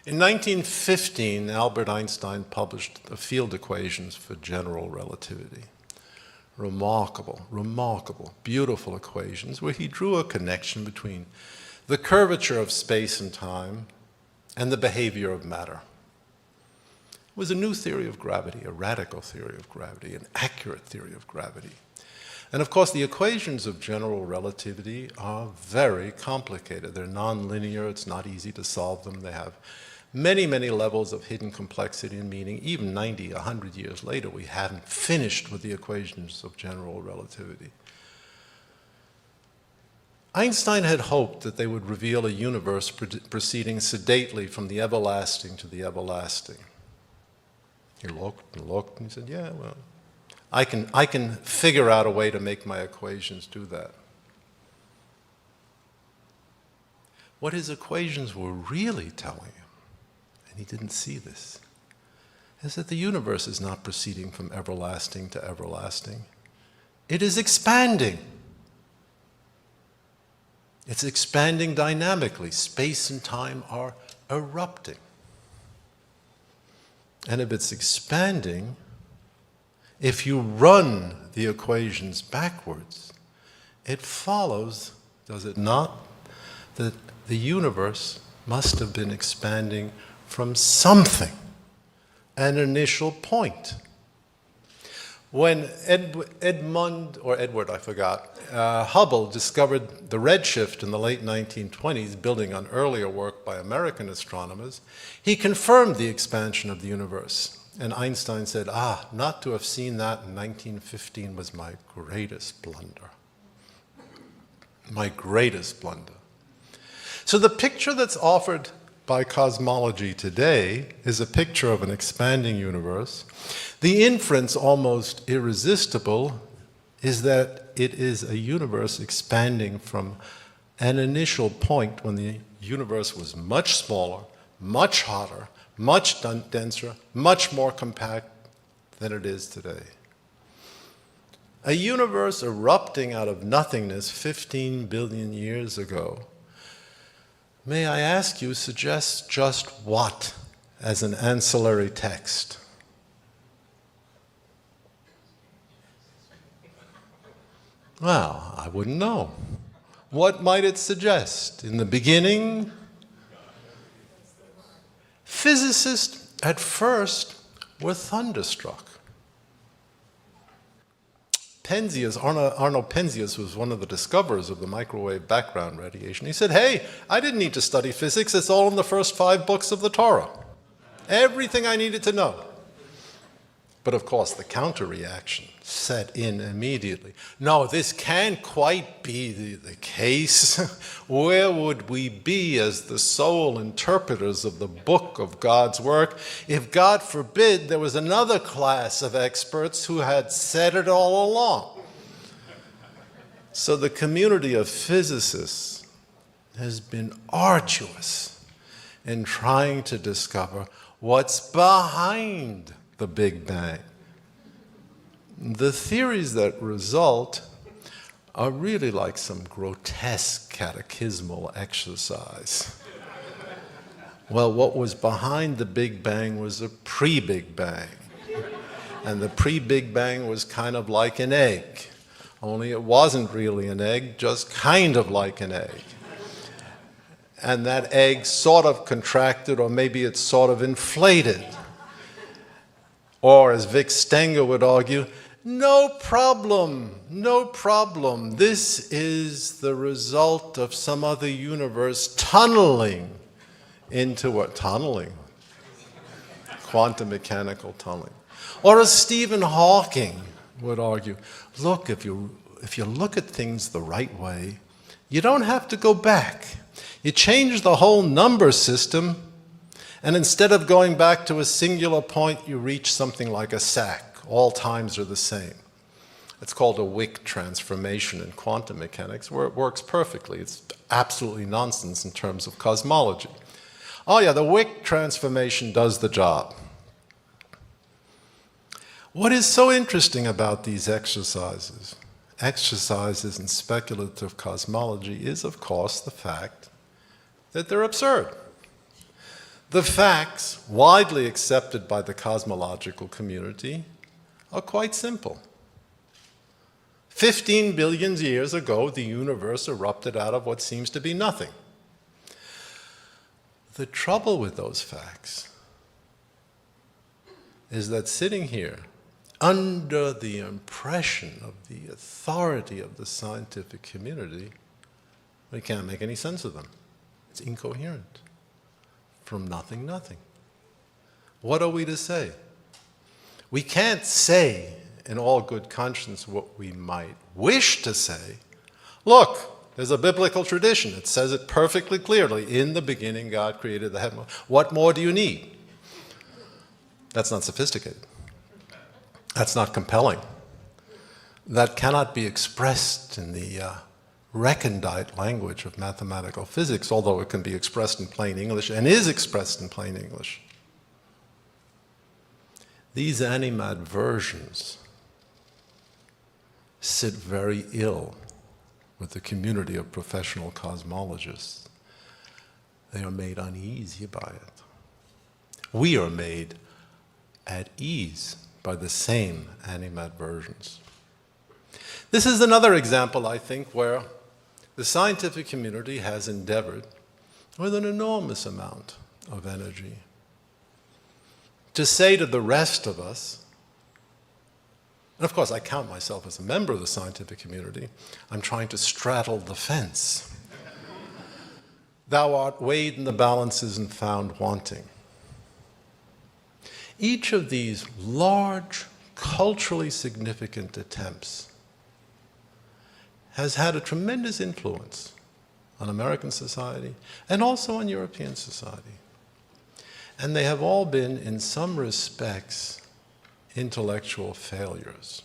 In 1915, Albert Einstein published the field equations for general relativity. Remarkable, remarkable, beautiful equations where he drew a connection between the curvature of space and time and the behavior of matter. It was a new theory of gravity, a radical theory of gravity, an accurate theory of gravity. And of course, the equations of general relativity are very complicated. They're nonlinear, it's not easy to solve them. They have many, many levels of hidden complexity and meaning. Even 90, 100 years later, we haven't finished with the equations of general relativity. Einstein had hoped that they would reveal a universe proceeding sedately from the everlasting to the everlasting. He looked and looked and he said, yeah, well, I can figure out a way to make my equations do that. What his equations were really telling him, and he didn't see this, is that the universe is not proceeding from everlasting to everlasting. It is expanding. It's expanding dynamically. Space and time are erupting. And if it's expanding, if you run the equations backwards, it follows, does it not, that the universe must have been expanding from something, an initial point. When Hubble discovered the redshift in the late 1920s, building on earlier work by American astronomers, he confirmed the expansion of the universe. And Einstein said, not to have seen that in 1915 was my greatest blunder. My greatest blunder. So the picture that's offered by cosmology today is a picture of an expanding universe. The inference, almost irresistible, is that it is a universe expanding from an initial point when the universe was much smaller, much hotter, much denser, much more compact than it is today. A universe erupting out of nothingness 15 billion years ago, may I ask you, suggests just what as an ancillary text? Well, I wouldn't know. What might it suggest? In the beginning, physicists at first were thunderstruck. Arnold Penzias was one of the discoverers of the microwave background radiation. He said, hey, I didn't need to study physics. It's all in the first 5 books of the Torah. Everything I needed to know. But of course, the counter-reaction set in immediately. No, this can't quite be the case. Where would we be as the sole interpreters of the book of God's work if, God forbid, there was another class of experts who had said it all along? So the community of physicists has been arduous in trying to discover what's behind the Big Bang. The theories that result are really like some grotesque catechismal exercise. Well, what was behind the Big Bang was a pre-Big Bang. And the pre-Big Bang was kind of like an egg. Only it wasn't really an egg, just kind of like an egg. And that egg sort of contracted, or maybe it sort of inflated. Or, as Vic Stenger would argue, no problem, no problem. This is the result of some other universe tunneling into what? Tunneling. Quantum mechanical tunneling. Or as Stephen Hawking would argue, look, if you look at things the right way, you don't have to go back. You change the whole number system, and instead of going back to a singular point, you reach something like a sack. All times are the same. It's called a Wick transformation in quantum mechanics, where it works perfectly. It's absolutely nonsense in terms of cosmology. Oh yeah, the Wick transformation does the job. What is so interesting about these exercises in speculative cosmology, is, of course, the fact that they're absurd. The facts, widely accepted by the cosmological community, are quite simple. 15 billion years ago, the universe erupted out of what seems to be nothing. The trouble with those facts is that sitting here, under the impression of the authority of the scientific community, we can't make any sense of them. It's incoherent. From nothing, nothing. What are we to say? We can't say in all good conscience what we might wish to say. Look, there's a biblical tradition. It says it perfectly clearly. In the beginning, God created the heaven. What more do you need? That's not sophisticated. That's not compelling. That cannot be expressed in the recondite language of mathematical physics, although it can be expressed in plain English and is expressed in plain English. These animadversions sit very ill with the community of professional cosmologists. They are made uneasy by it. We are made at ease by the same animadversions. This is another example, I think, where the scientific community has endeavored, with an enormous amount of energy, to say to the rest of us, and of course I count myself as a member of the scientific community, I'm trying to straddle the fence. Thou art weighed in the balances and found wanting. Each of these large, culturally significant attempts has had a tremendous influence on American society and also on European society. And they have all been, in some respects, intellectual failures.